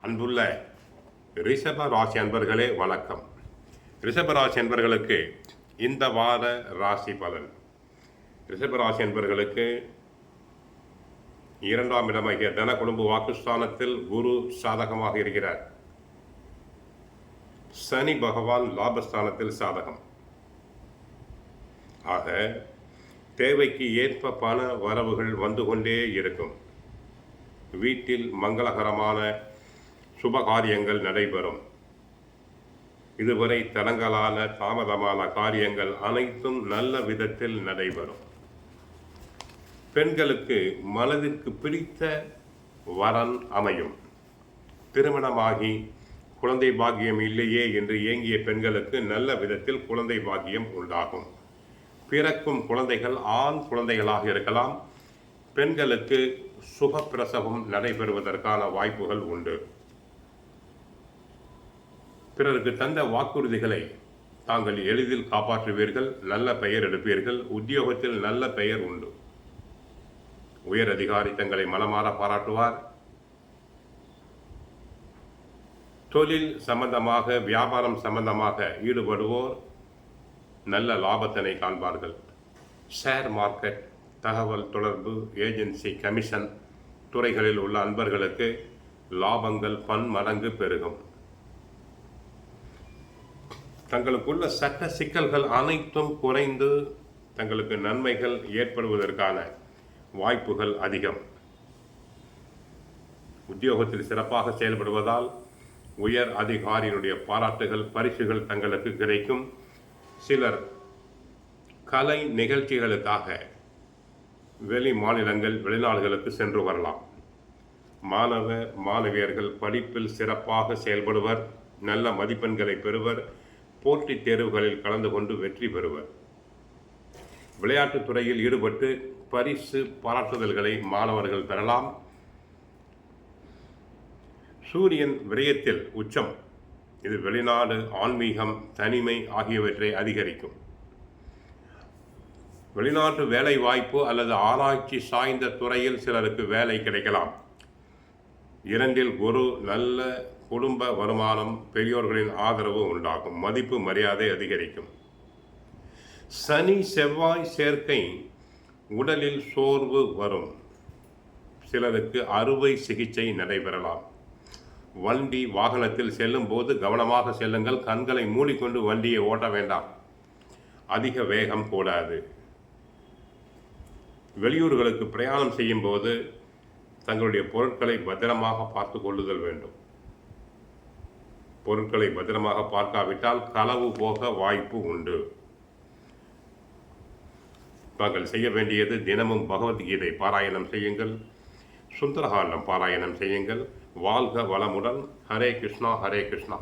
அன்புள்ள ரிஷப ராசி அன்பர்களே வணக்கம். ரிஷப ராசி அன்பர்களுக்கு இந்த வார ராசி பலன். ரிஷப ராசி அன்பர்களுக்கு 2ஆம் இடமாகிய தன குடும்ப வாக்குஸ்தானத்தில் குரு சாதகமாக இருக்கிறார். சனி பகவான் லாபஸ்தானத்தில் சாதகம். ஆக தேவைக்கு ஏற்ப பண வரவுகள் வந்து கொண்டே இருக்கும். வீட்டில் மங்களகரமான சுபகாரியங்கள் நடைபெறும். இதுவரை தடங்கலான தாமதமான காரியங்கள் அனைத்தும் நல்ல விதத்தில் நடைபெறும். பெண்களுக்கு மனதிற்கு பிடித்த வரன் அமையும். திருமணமாகி குழந்தை பாக்கியம் இல்லையே என்று ஏங்கிய பெண்களுக்கு நல்ல விதத்தில் குழந்தை பாக்கியம் உண்டாகும். பிறக்கும் குழந்தைகள் ஆண் குழந்தைகளாக இருக்கலாம். பெண்களுக்கு சுகப்பிரசவம் நடைபெறுவதற்கான வாய்ப்புகள் உண்டு. பிறருக்கு தந்த வாக்குறுதிகளை தாங்கள் எளிதில் காப்பாற்றுவீர்கள். நல்ல பெயர் எடுப்பீர்கள். உத்தியோகத்தில் நல்ல பெயர் உண்டு. உயர் அதிகாரி தங்களை மனமாற பாராட்டுவார். தொழில் சம்பந்தமாக வியாபாரம் சம்பந்தமாக ஈடுபடுவோர் நல்ல லாபத்தினை காண்பார்கள். ஷேர் மார்க்கெட், தகவல் தொடர்பு, ஏஜென்சி, கமிஷன் துறைகளில் உள்ள அன்பர்களுக்கு லாபங்கள் பன்மடங்கு பெருகும். தங்களுக்குள்ள சட்ட சிக்கல்கள் அனைத்தும் குறைந்து தங்களுக்கு நன்மைகள் ஏற்படுவதற்கான வாய்ப்புகள் அதிகம். உத்தியோகத்தில் சிறப்பாக செயல்படுவதால் உயர் அதிகாரியினுடைய பாராட்டுகள், பரிசுகள் தங்களுக்கு கிடைக்கும். சிலர் கலை நிகழ்ச்சிகளுக்காக வெளி மாநிலங்கள், வெளிநாடுகளுக்கு சென்று வரலாம். மாணவ மாணவியர்கள் படிப்பில் சிறப்பாக செயல்படுவர். நல்ல மதிப்பெண்களை பெறுவர். போட்டித் தேர்வுகளில் கலந்து கொண்டு வெற்றி பெறுவர். விளையாட்டுத் துறையில் ஈடுபட்டு பரிசு பாராட்டுதல்களை மாணவர்கள் பெறலாம். சூரியன் விரயத்தில் உச்சம். இது வெளிநாடு, ஆன்மீகம், தனிமை ஆகியவற்றை அதிகரிக்கும். வெளிநாட்டு வேலை வாய்ப்பு அல்லது ஆராய்ச்சி சாய்ந்த துறையில் சிலருக்கு வேலை கிடைக்கலாம். 2இல் குரு நல்ல குடும்ப வருமானம், பெரியோர்களின் ஆதரவு உண்டாகும். மதிப்பு மரியாதை அதிகரிக்கும். சனி செவ்வாய் சேர்க்கை உடலில் சோர்வு வரும். சிலருக்கு அறுவை சிகிச்சை நடைபெறலாம். வண்டி வாகனத்தில் செல்லும் போது கவனமாக செல்லுங்கள். கண்களை மூடிக்கொண்டு வண்டியை ஓட்ட வேண்டாம். அதிக வேகம் கூடாது. வெளியூர்களுக்கு பிரயாணம் செய்யும் போது தங்களுடைய பொருட்களை பத்திரமாக பார்த்து கொள்ளுதல் வேண்டும். பொருட்களை பத்திரமாக பார்க்காவிட்டால் களவு போக வாய்ப்பு உண்டு. தாங்கள் செய்ய வேண்டியது தினமும் பகவத்கீதை பாராயணம் செய்யுங்கள். சுந்தரகாண்டம் பாராயணம் செய்யுங்கள். வாழ்க வளமுடன். ஹரே கிருஷ்ணா, ஹரே கிருஷ்ணா.